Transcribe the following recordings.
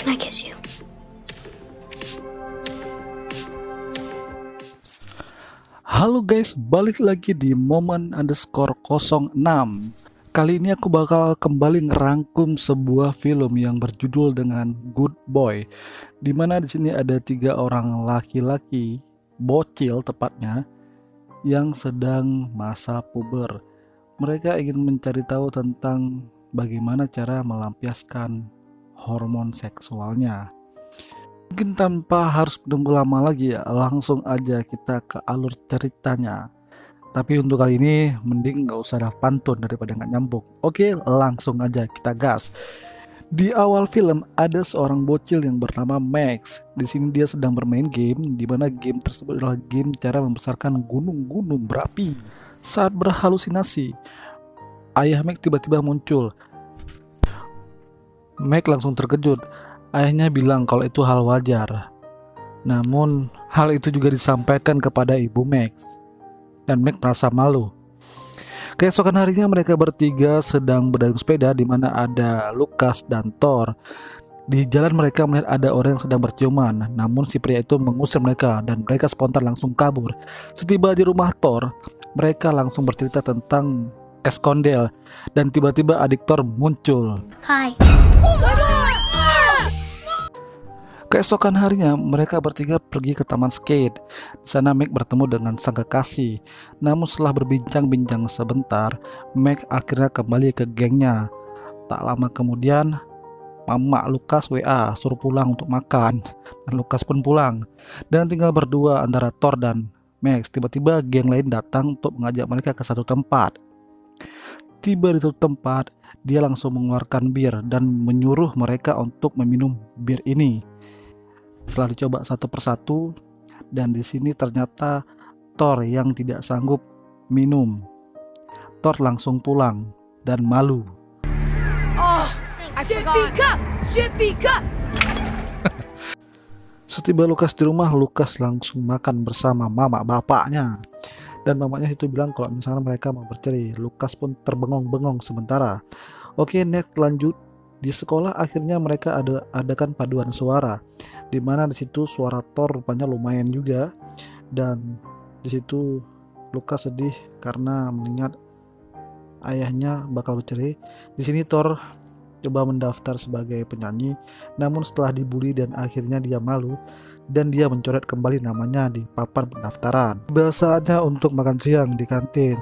Can I kiss you? Halo guys, balik lagi di Momen_06. Kali ini aku bakal kembali ngerangkum sebuah film yang berjudul dengan Good Boy. Dimana di sini ada 3 orang laki-laki, bocil tepatnya, yang sedang masa puber. Mereka ingin mencari tahu tentang bagaimana cara melampiaskan hormon seksualnya. Mungkin tanpa harus menunggu lama lagi ya, langsung aja kita ke alur ceritanya. Tapi untuk kali ini mending nggak usah ada pantun daripada nggak nyambung. Oke, langsung aja kita gas. Di awal film ada seorang bocil yang bernama Max. Di sini dia sedang bermain game, di mana game tersebut adalah game cara membesarkan gunung-gunung berapi. Saat berhalusinasi, ayah Max tiba-tiba muncul. Max langsung terkejut. Ayahnya bilang kalau itu hal wajar. Namun hal itu juga disampaikan kepada ibu Max, dan Max merasa malu. Keesokan harinya mereka bertiga sedang berdayung sepeda, di mana ada Lucas dan Thor. Di jalan mereka melihat ada orang yang sedang berciuman, namun si pria itu mengusir mereka dan mereka spontan langsung kabur. Setiba di rumah Thor, mereka langsung bercerita tentang eskondel, dan tiba-tiba adik Thor muncul. Hi. Keesokan harinya mereka bertiga pergi ke taman skate. Di sana Mac bertemu dengan sang kekasih. Namun setelah berbincang-bincang sebentar, Mac akhirnya kembali ke gengnya. Tak lama kemudian, Mama Lucas WA suruh pulang untuk makan, dan Lucas pun pulang. Dan tinggal berdua antara Thor dan Max. Tiba-tiba geng lain datang untuk mengajak mereka ke satu tempat. Tiba di satu tempat, dia langsung mengeluarkan bir dan menyuruh mereka untuk meminum bir ini. Setelah dicoba satu persatu, dan di sini ternyata Thor yang tidak sanggup minum. Thor langsung pulang dan malu. Setiba Lucas di rumah, Lucas langsung makan bersama mama bapaknya. Dan mamanya itu bilang kalau misalnya mereka mau bercerai. Lucas pun terbengong-bengong sementara. Oke, next lanjut. Di sekolah akhirnya mereka adakan paduan suara, di mana di situ suara Thor rupanya lumayan juga, dan di situ Lucas sedih karena mengingat ayahnya bakal bercerai. Di sini Thor coba mendaftar sebagai penyanyi, namun setelah dibully dan akhirnya dia malu dan dia mencoret kembali namanya di papan pendaftaran. Biasanya untuk makan siang di kantin.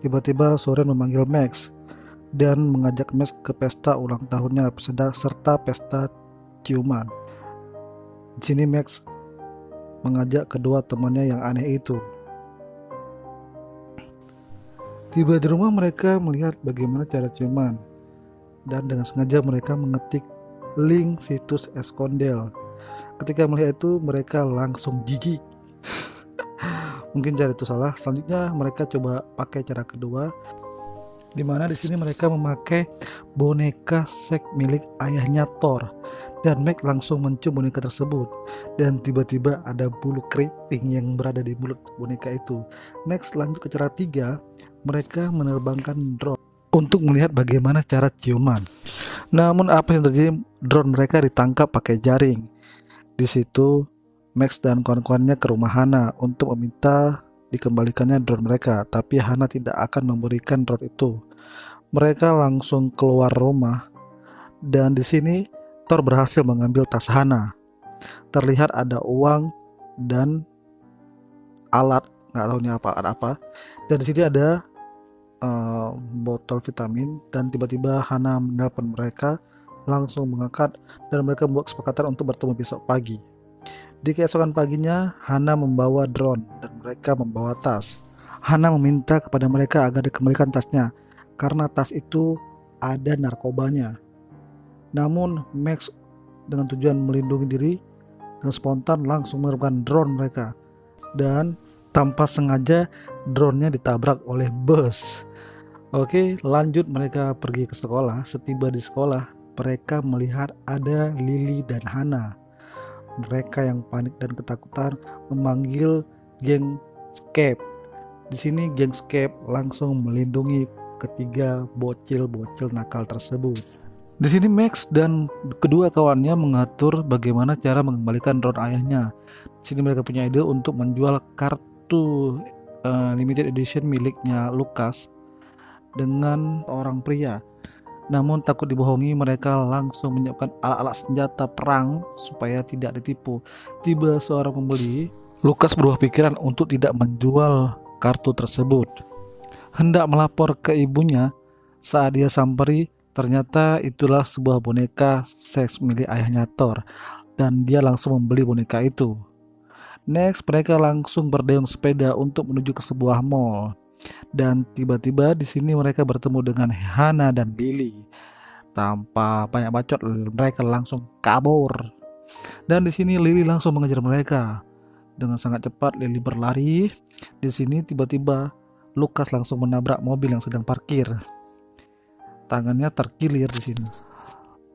Tiba-tiba Soren memanggil Max dan mengajak Max ke pesta ulang tahunnya serta pesta ciuman. Di sini Max mengajak kedua temannya yang aneh itu. Tiba di rumah mereka melihat bagaimana cara ciuman, dan dengan sengaja mereka mengetik link situs eskondel. Ketika melihat itu mereka langsung jijik. Mungkin cara itu salah. Selanjutnya mereka coba pakai cara kedua, di mana di sini mereka memakai boneka seks milik ayahnya Thor, dan Mac langsung mencium boneka tersebut, dan tiba-tiba ada bulu keriting yang berada di mulut boneka itu. Next lanjut ke cara 3, mereka menerbangkan drone untuk melihat bagaimana cara ciuman. Namun apa yang terjadi, drone mereka ditangkap pakai jaring. Di situ Max dan kawan-kawannya ke rumah Hana untuk meminta dikembalikannya drone mereka, tapi Hana tidak akan memberikan drone itu. Mereka langsung keluar rumah, dan di sini Thor berhasil mengambil tas Hana. Terlihat ada uang dan alat, nggak tahu ini apa, alat apa. Dan di sini ada botol vitamin, dan tiba-tiba Hana menelpon mereka, langsung mengangkat, dan mereka membuat kesepakatan untuk bertemu besok pagi. Di keesokan paginya, Hana membawa drone dan mereka membawa tas. Hana meminta kepada mereka agar dikembalikan tasnya, karena tas itu ada narkobanya. Namun Max dengan tujuan melindungi diri dengan spontan langsung menerbangkan drone mereka, dan tanpa sengaja drone-nya ditabrak oleh bus. Oke, lanjut mereka pergi ke sekolah. Setiba di sekolah, mereka melihat ada Lily dan Hana. Mereka yang panik dan ketakutan memanggil geng Scape. Di sini geng Scape langsung melindungi ketiga bocil-bocil nakal tersebut. Di sini Max dan kedua kawannya mengatur bagaimana cara mengembalikan drone ayahnya. Di sini mereka punya ide untuk menjual kartu limited edition miliknya Lucas dengan orang pria. Namun takut dibohongi, mereka langsung menyiapkan alat-alat senjata perang supaya tidak ditipu. Tiba seorang pembeli, Lucas berubah pikiran untuk tidak menjual kartu tersebut. Hendak melapor ke ibunya, saat dia samperi, ternyata itulah sebuah boneka seks milik ayahnya Thor, dan dia langsung membeli boneka itu. Next, mereka langsung berdayung sepeda untuk menuju ke sebuah mall. Dan tiba-tiba di sini mereka bertemu dengan Hana dan Lily. Tanpa banyak bacot, mereka langsung kabur. Dan di sini Lily langsung mengejar mereka. Dengan sangat cepat Lily berlari. Di sini tiba-tiba Lucas langsung menabrak mobil yang sedang parkir. Tangannya terkilir di sini.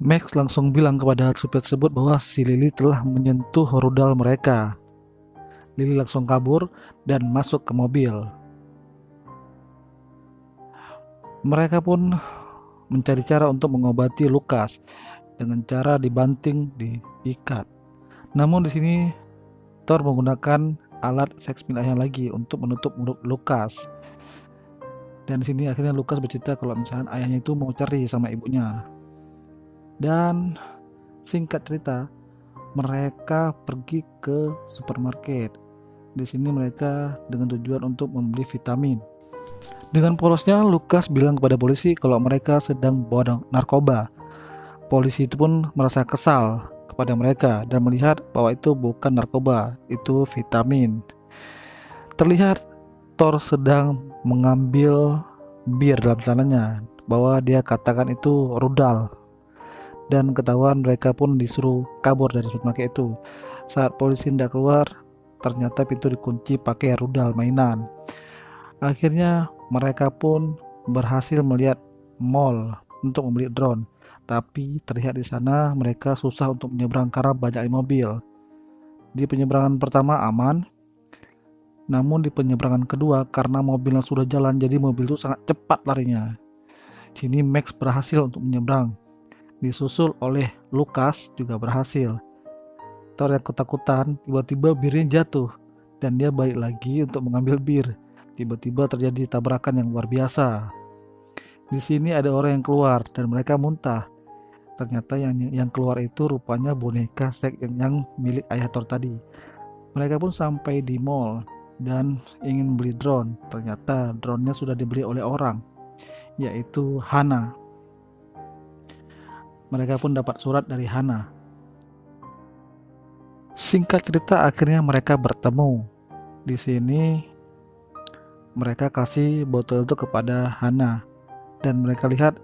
Max langsung bilang kepada supir tersebut bahwa si Lily telah menyentuh rudal mereka. Lily langsung kabur dan masuk ke mobil. Mereka pun mencari cara untuk mengobati Lucas dengan cara dibanting, diikat. Namun di sini Thor menggunakan alat seks milik ayah lagi untuk menutup mulut Lucas. Dan di sini akhirnya Lucas bercerita kalau misalnya ayahnya itu mau cari sama ibunya. Dan singkat cerita, mereka pergi ke supermarket. Di sini mereka dengan tujuan untuk membeli vitamin. Dengan polosnya, Lucas bilang kepada polisi kalau mereka sedang bawa narkoba. Polisi itu pun merasa kesal kepada mereka dan melihat bahwa itu bukan narkoba, itu vitamin. Terlihat Thor sedang mengambil bir dalam celananya, bahwa dia katakan itu rudal. Dan ketahuan, mereka pun disuruh kabur dari supermarket itu. Saat polisi hendak keluar, ternyata pintu dikunci pakai rudal mainan. Akhirnya mereka pun berhasil melihat mall untuk membeli drone, tapi terlihat di sana mereka susah untuk menyeberang karena banyak mobil. Di penyeberangan pertama aman, namun di penyeberangan kedua karena mobilnya sudah jalan, jadi mobil itu sangat cepat larinya. Sini Max berhasil untuk menyeberang, disusul oleh Lucas juga berhasil. Thor yang ketakutan, tiba-tiba birnya jatuh dan dia balik lagi untuk mengambil bir. Tiba-tiba terjadi tabrakan yang luar biasa. Di sini ada orang yang keluar dan mereka muntah. Ternyata yang keluar itu rupanya boneka seks yang milik ayah Thor tadi. Mereka pun sampai di mall dan ingin beli drone. Ternyata drone-nya sudah dibeli oleh orang, yaitu Hana. Mereka pun dapat surat dari Hana. Singkat cerita, akhirnya mereka bertemu. Di sini mereka kasih botol itu kepada Hana dan mereka lihat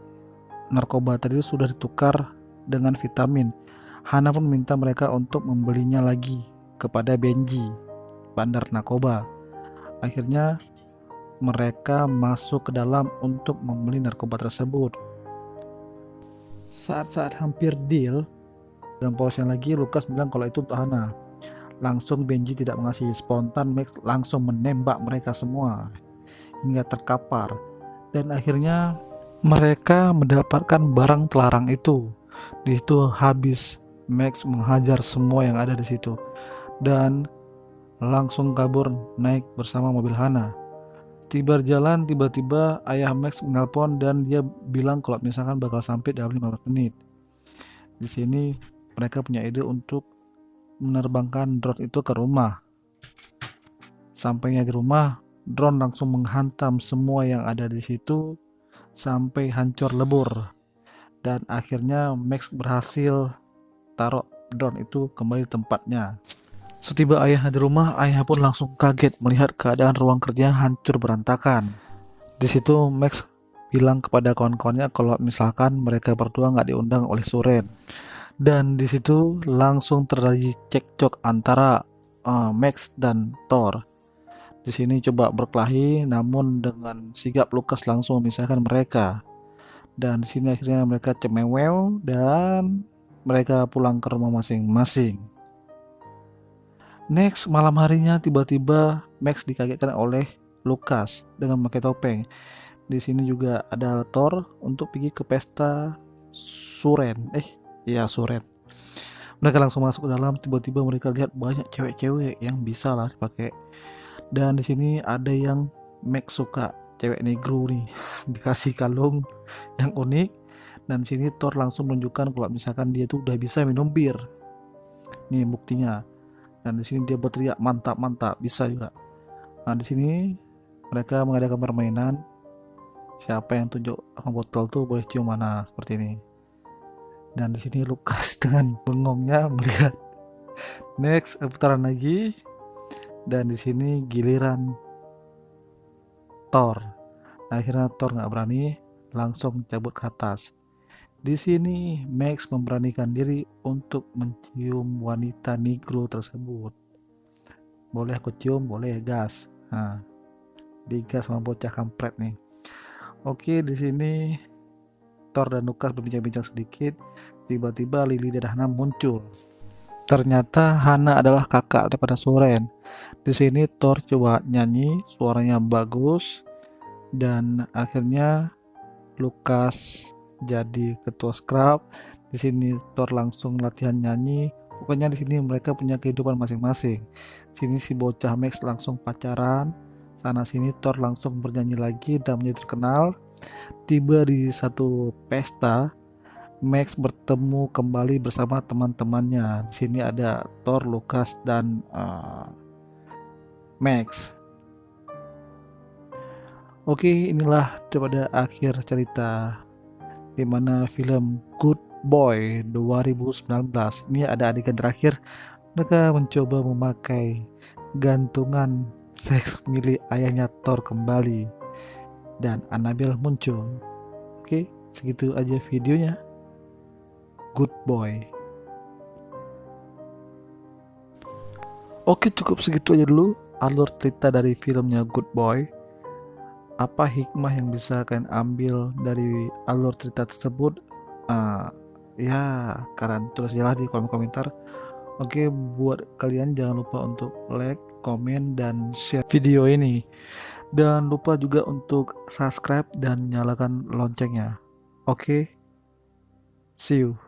narkoba tadi sudah ditukar dengan vitamin. Hana pun minta mereka untuk membelinya lagi kepada Benji, bandar narkoba. Akhirnya mereka masuk ke dalam untuk membeli narkoba tersebut. Saat-saat hampir deal dengan polosnya lagi, Lucas bilang kalau itu untuk Hana. Langsung Benji tidak mengasihi, spontan Max langsung menembak mereka semua hingga terkapar. Dan akhirnya mereka mendapatkan barang terlarang itu. Di situ habis Max menghajar semua yang ada di situ dan langsung kabur naik bersama mobil Hana. Tiba jalan, tiba-tiba ayah Max menelpon dan dia bilang kalau misalkan bakal sampai dalam 15 menit. Di sini mereka punya ide untuk menerbangkan drone itu ke rumah. Sampainya di rumah, drone langsung menghantam semua yang ada di situ sampai hancur lebur. Dan akhirnya Max berhasil taruh drone itu kembali di tempatnya. Setiba ayah di rumah, ayah pun langsung kaget melihat keadaan ruang kerja hancur berantakan. Di situ Max bilang kepada kawan-kawannya kalau misalkan mereka berdua nggak diundang oleh Suren. Dan di situ langsung terjadi cekcok antara Max dan Thor. Di sini coba berkelahi, namun dengan sigap Lucas langsung memisahkan mereka. Dan di sini akhirnya mereka cemewel dan mereka pulang ke rumah masing-masing. Next, malam harinya tiba-tiba Max dikagetkan oleh Lucas dengan memakai topeng. Di sini juga ada Thor untuk pergi ke pesta Suren. Iya Suren. Mereka langsung masuk ke dalam. Tiba-tiba mereka lihat banyak cewek-cewek yang bisa lah dipakai. Dan di sini ada yang Max suka, cewek negro nih, dikasih kalung yang unik. Dan sini Thor langsung menunjukkan kalau misalkan dia tuh udah bisa minum bir. Nih buktinya. Dan di sini dia berteriak mantap mantap, bisa juga. Nah di sini mereka mengadakan permainan. Siapa yang tunjuk botol tuh boleh cium mana seperti ini. Dan di sini Lukas dengan bengongnya melihat. Next putaran lagi. Dan di sini giliran Thor. Akhirnya Thor nggak berani, langsung cabut ke atas. Di sini Max memberanikan diri untuk mencium wanita negro tersebut. Boleh aku cium, boleh gas. Nah, digas sama bocah kampret nih. Oke, di sini Thor dan Lukas berbincang-bincang sedikit. Tiba-tiba Lily dan Hana muncul. Ternyata Hana adalah kakak daripada Suren. Di sini Thor coba nyanyi, suaranya bagus, dan akhirnya Lukas jadi ketua scrub. Di sini Thor langsung latihan nyanyi. Pokoknya di sini mereka punya kehidupan masing-masing. Sini si bocah Max langsung pacaran. Sana sini Thor langsung bernyanyi lagi dan menjadi terkenal. Tiba di satu pesta, Max bertemu kembali bersama teman-temannya. Di sini ada Thor, Lukas, dan Max. Oke, inilah pada akhir cerita di mana film Good Boy 2019. Ini ada adegan terakhir, mereka mencoba memakai gantungan seks milik ayahnya Thor kembali dan Annabelle muncul. Oke, segitu aja videonya. Good Boy. Oke, cukup segitu aja dulu alur cerita dari filmnya Good Boy. Apa hikmah yang bisa kalian ambil dari alur cerita tersebut? Ya, kalian tulis jelas di kolom komentar. Oke, buat kalian jangan lupa untuk like, komen, dan share video ini. Dan lupa juga untuk subscribe dan nyalakan loncengnya. Oke, see you.